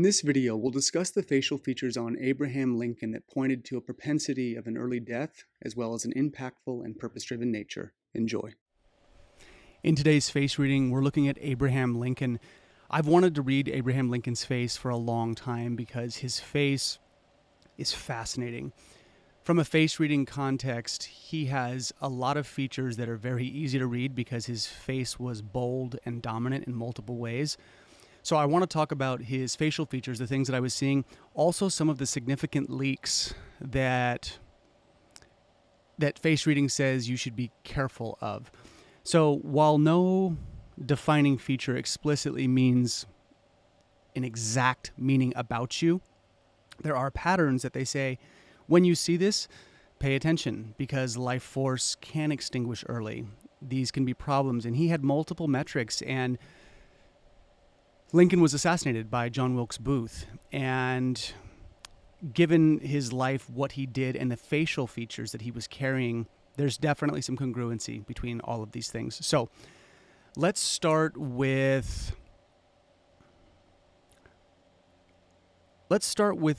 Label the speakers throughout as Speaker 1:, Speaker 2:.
Speaker 1: this video, we'll discuss the facial features on Abraham Lincoln that pointed to a propensity of an early death, as well as an impactful and purpose-driven nature. Enjoy. In today's face reading, we're looking at Abraham Lincoln. I've wanted to read Abraham Lincoln's face for a long time because his face is fascinating. From a face reading context, he has a lot of features that are very easy to read because his face was bold and dominant in multiple ways. So I want to talk about his facial features, the things that I was seeing, also some of the significant leaks that face reading says you should be careful of. So while no defining feature explicitly means an exact meaning about you, there are patterns that they say, when you see this, pay attention because life force can extinguish early. These can be problems. And he had multiple metrics, and Lincoln was assassinated by John Wilkes Booth. And given his life, what he did, and the facial features that he was carrying, there's definitely some congruency between all of these things. So let's start with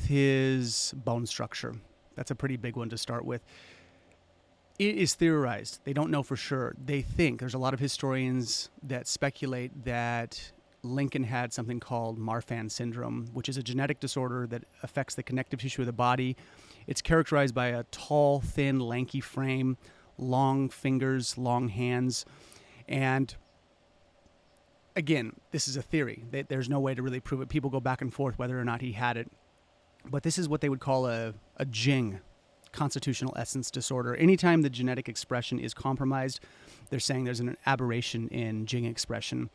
Speaker 1: his bone structure. That's a pretty big one to start with. It is theorized. They don't know for sure. They think, there's a lot of historians that speculate that Lincoln had something called Marfan syndrome, which is a genetic disorder that affects the connective tissue of the body. It's characterized by a tall, thin, lanky frame, long fingers, long hands. And again, this is a theory. There's no way to really prove it. People go back and forth whether or not he had it. But this is what they would call a Jing, constitutional essence disorder. Anytime the genetic expression is compromised, they're saying there's an aberration in Jing expression.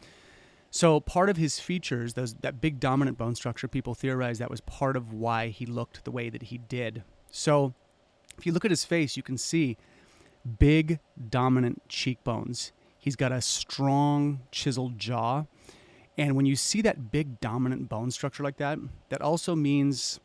Speaker 1: So part of his features, that big dominant bone structure, people theorize that was part of why he looked the way that he did. So if you look at his face, you can see big dominant cheekbones. He's got a strong chiseled jaw. And when you see that big dominant bone structure like that, that also means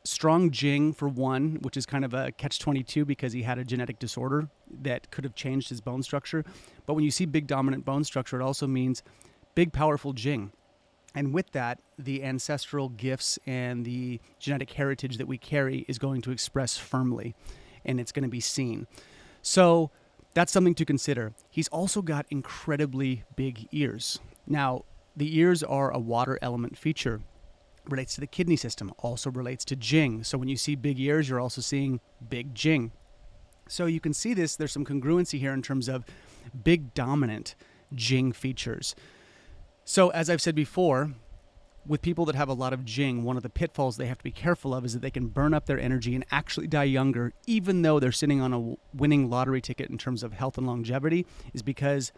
Speaker 1: strong Jing for one, which is kind of a catch-22 because he had a genetic disorder that could have changed his bone structure. But when you see big dominant bone structure, it also means big, powerful Jing. And with that, the ancestral gifts and the genetic heritage that we carry is going to express firmly, and it's going to be seen. So that's something to consider. He's also got incredibly big ears. Now, the ears are a water element feature. Relates to the kidney system, also relates to Jing. So when you see big ears, you're also seeing big Jing. So you can see this, there's some congruency here in terms of big dominant Jing features. So as I've said before, with people that have a lot of Jing, one of the pitfalls they have to be careful of is that they can burn up their energy and actually die younger, even though they're sitting on a winning lottery ticket in terms of health and longevity, is because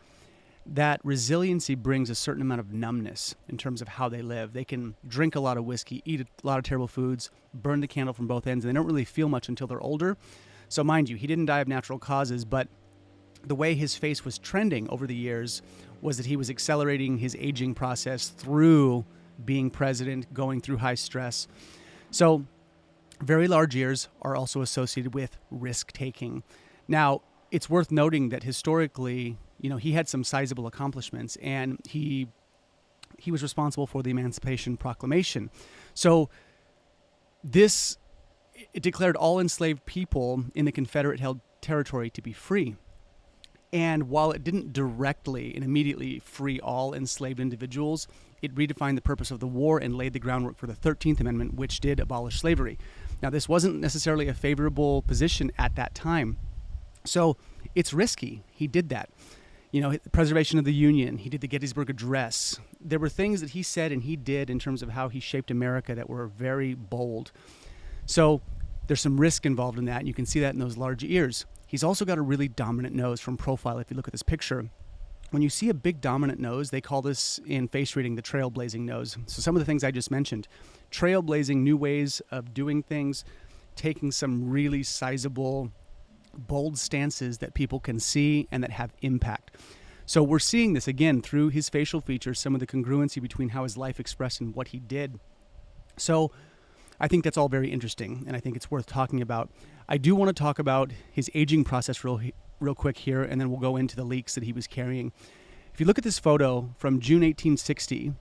Speaker 1: that resiliency brings a certain amount of numbness in terms of how they live. They can drink a lot of whiskey, eat a lot of terrible foods, burn the candle from both ends, and they don't really feel much until they're older. So mind you, he didn't die of natural causes, but the way his face was trending over the years was that he was accelerating his aging process through being president, going through high stress. So very large ears are also associated with risk-taking. Now, it's worth noting that historically, he had some sizable accomplishments, and he was responsible for the Emancipation Proclamation. So it declared all enslaved people in the Confederate-held territory to be free. And while it didn't directly and immediately free all enslaved individuals, it redefined the purpose of the war and laid the groundwork for the 13th Amendment, which did abolish slavery. Now, this wasn't necessarily a favorable position at that time. So it's risky. He did that. Preservation of the Union. He did the Gettysburg Address. There were things that he said and he did in terms of how he shaped America that were very bold. So there's some risk involved in that, and you can see that in those large ears. He's also got a really dominant nose from profile. If you look at this picture, when you see a big dominant nose, they call this in face reading the trailblazing nose. So some of the things I just mentioned, trailblazing new ways of doing things, taking some really sizable, bold stances that people can see and that have impact. So we're seeing this again through his facial features, some of the congruency between how his life expressed and what he did. So I think that's all very interesting, and I think it's worth talking about. I do want to talk about his aging process real quick here, and then we'll go into the leaks that he was carrying. If you look at this photo from June 1860,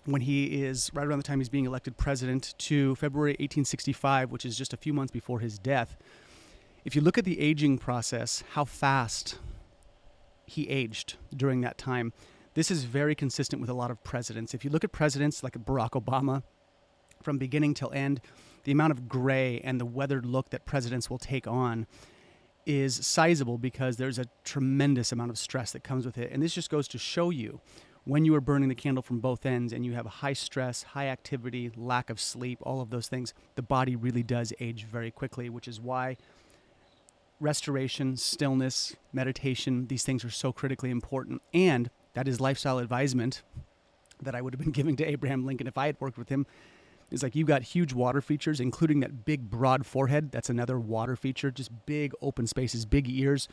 Speaker 1: when he is right around the time he's being elected president to February 1865, which is just a few months before his death. If you look at the aging process, how fast he aged during that time, this is very consistent with a lot of presidents. If you look at presidents like Barack Obama, from beginning till end, the amount of gray and the weathered look that presidents will take on is sizable because there's a tremendous amount of stress that comes with it. And this just goes to show you, when you are burning the candle from both ends and you have high stress, high activity, lack of sleep, all of those things, the body really does age very quickly, which is why restoration, stillness, meditation, these things are so critically important. And that is lifestyle advisement that I would have been giving to Abraham Lincoln if I had worked with him. It's like, you've got huge water features, including that big, broad forehead. That's another water feature, just big open spaces, big ears.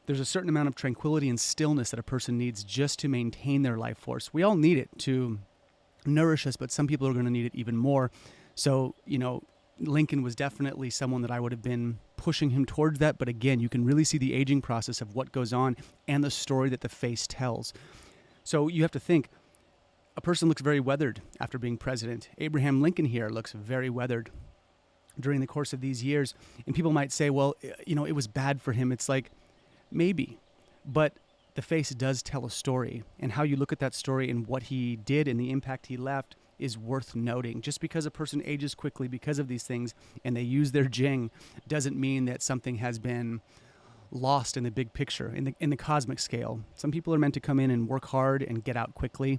Speaker 1: There's a certain amount of tranquility and stillness that a person needs just to maintain their life force. We all need it to nourish us, but some people are going to need it even more. So, Lincoln was definitely someone that I would have been pushing him towards that. But again, you can really see the aging process of what goes on and the story that the face tells. So you have to think, a person looks very weathered after being president. Abraham Lincoln here looks very weathered during the course of these years. And people might say, well, it was bad for him. It's like, maybe, but the face does tell a story. And how you look at that story and what he did and the impact he left is worth noting. Just because a person ages quickly because of these things and they use their jing doesn't mean that something has been lost in the big picture, in the cosmic scale. Some people are meant to come in and work hard and get out quickly.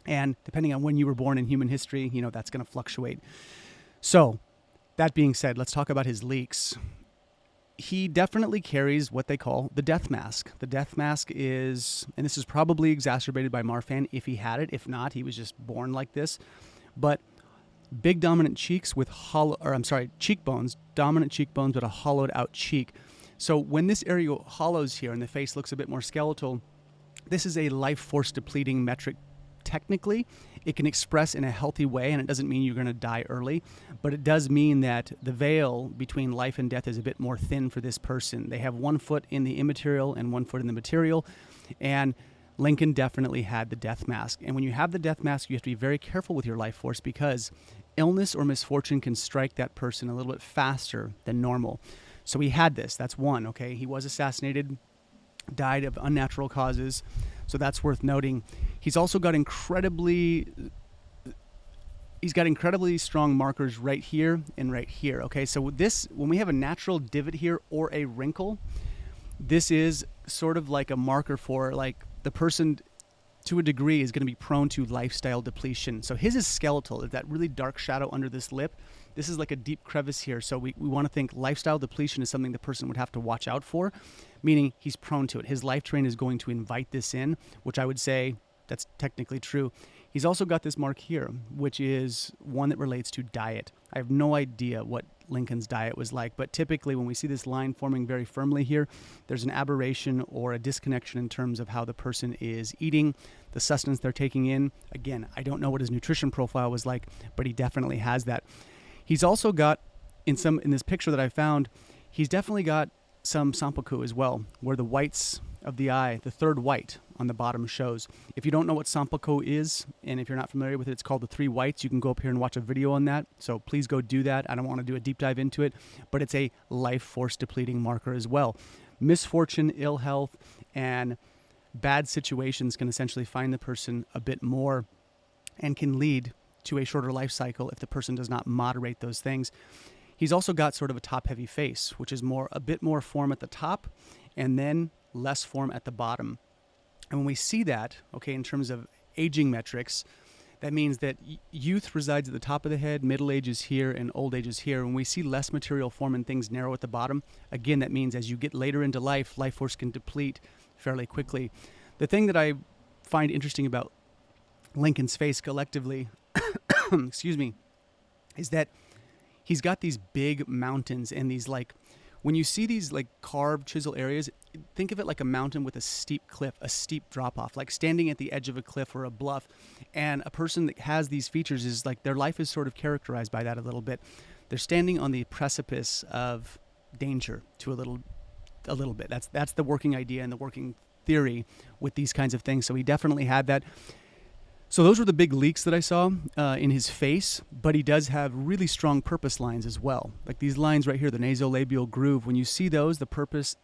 Speaker 1: And depending on when you were born in human history, that's going to fluctuate. So that being said, let's talk about his leaks. He definitely carries what they call the death mask. The death mask is, and this is probably exacerbated by Marfan if he had it. If not, he was just born like this. But big dominant cheeks with cheekbones, dominant cheekbones with a hollowed out cheek. So when this area hollows here and the face looks a bit more skeletal, this is a life force depleting metric. Technically, it can express in a healthy way, and it doesn't mean you're going to die early, but it does mean that the veil between life and death is a bit more thin for this person. They have 1 foot in the immaterial and 1 foot in the material, and Lincoln definitely had the death mask. And when you have the death mask, you have to be very careful with your life force because illness or misfortune can strike that person a little bit faster than normal. So he had this. That's one, okay? He was assassinated, died of unnatural causes. So that's worth noting. He's also got incredibly strong markers right here and right here. Okay, so this, when we have a natural divot here or a wrinkle, this is sort of like a marker for like the person to a degree is going to be prone to lifestyle depletion. So his is skeletal, that really dark shadow under this lip. This is like a deep crevice here. So we want to think lifestyle depletion is something the person would have to watch out for, meaning he's prone to it. His life terrain is going to invite this in, which I would say that's technically true. He's also got this mark here, which is one that relates to diet. I have no idea what Lincoln's diet was like, but typically when we see this line forming very firmly here, there's an aberration or a disconnection in terms of how the person is eating, the sustenance they're taking in. Again, I don't know what his nutrition profile was like, but he definitely has that. He's also got, in this picture that I found, he's definitely got some sampaku as well, where the whites of the eye, the third white on the bottom shows. If you don't know what sampaku is, and if you're not familiar with it, it's called the three whites. You can go up here and watch a video on that. So please go do that. I don't want to do a deep dive into it, but it's a life force depleting marker as well. Misfortune, ill health, and bad situations can essentially find the person a bit more and can lead to a shorter life cycle if the person does not moderate those things. He's also got sort of a top-heavy face, which is a bit more form at the top and then less form at the bottom. And when we see that, okay, in terms of aging metrics, that means that youth resides at the top of the head, middle age is here, and old age is here. When we see less material form and things narrow at the bottom, again, that means as you get later into life, life force can deplete fairly quickly. The thing that I find interesting about Lincoln's face collectively, excuse me, is that he's got these big mountains and these when you see these carved chisel areas, think of it like a mountain with a steep cliff, a steep drop off, like standing at the edge of a cliff or a bluff. And a person that has these features is their life is sort of characterized by that a little bit. They're standing on the precipice of danger to a little bit. That's the working idea and the working theory with these kinds of things. So he definitely had that. So those were the big leaks that I saw in his face, but he does have really strong purpose lines as well. Like these lines right here, the nasolabial groove. When you see those, the purpose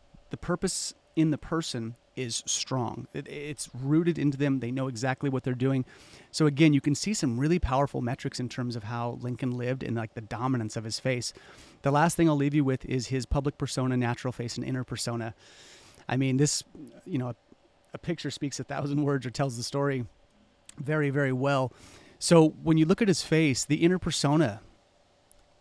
Speaker 1: in the person is strong. It's rooted into them. They know exactly what they're doing. So again, you can see some really powerful metrics in terms of how Lincoln lived and like the dominance of his face. The last thing I'll leave you with is his public persona, natural face, and inner persona. I mean, this, a picture speaks 1,000 words or tells the story very, very well. So when you look at his face, the inner persona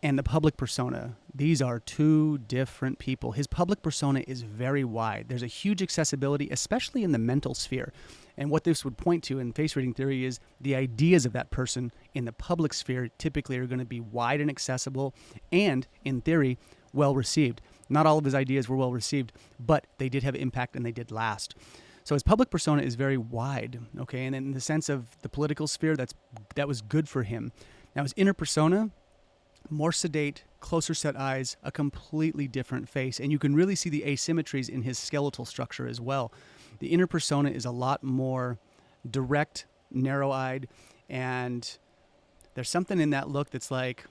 Speaker 1: and the public persona, these are two different people. His public persona is very wide. There's a huge accessibility, especially in the mental sphere. And what this would point to in face reading theory is the ideas of that person in the public sphere typically are going to be wide and accessible and, in theory, well received. Not all of his ideas were well received, but they did have impact and they did last. So his public persona is very wide, okay? And in the sense of the political sphere, that was good for him. Now his inner persona, more sedate, closer set eyes, a completely different face. And you can really see the asymmetries in his skeletal structure as well. The inner persona is a lot more direct, narrow-eyed, and there's something in that look that's like,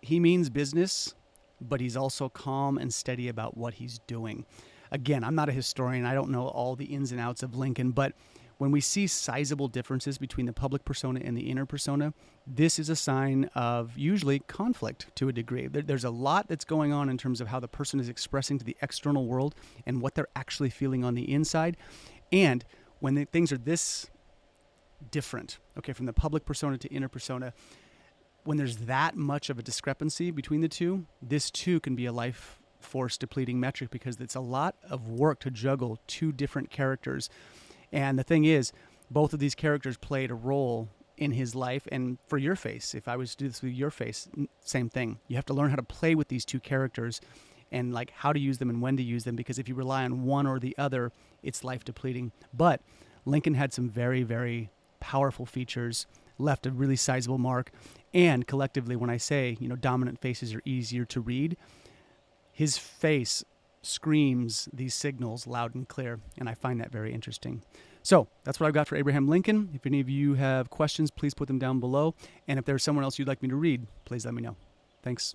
Speaker 1: he means business, but he's also calm and steady about what he's doing. Again, I'm not a historian. I don't know all the ins and outs of Lincoln, but when we see sizable differences between the public persona and the inner persona, this is a sign of usually conflict to a degree. There's a lot that's going on in terms of how the person is expressing to the external world and what they're actually feeling on the inside. And when things are this different, okay, from the public persona to inner persona, when there's that much of a discrepancy between the two, this too can be a life force depleting metric because it's a lot of work to juggle two different characters. And the thing is, both of these characters played a role in his life. And for your face, if I was to do this with your face, same thing. You have to learn how to play with these two characters and like how to use them and when to use them, because if you rely on one or the other, it's life depleting. But Lincoln had some very, very powerful features, left a really sizable mark. And collectively, when I say, dominant faces are easier to read, his face screams these signals loud and clear, and I find that very interesting. So that's what I've got for Abraham Lincoln. If any of you have questions, please put them down below. And if there's someone else you'd like me to read, please let me know. Thanks.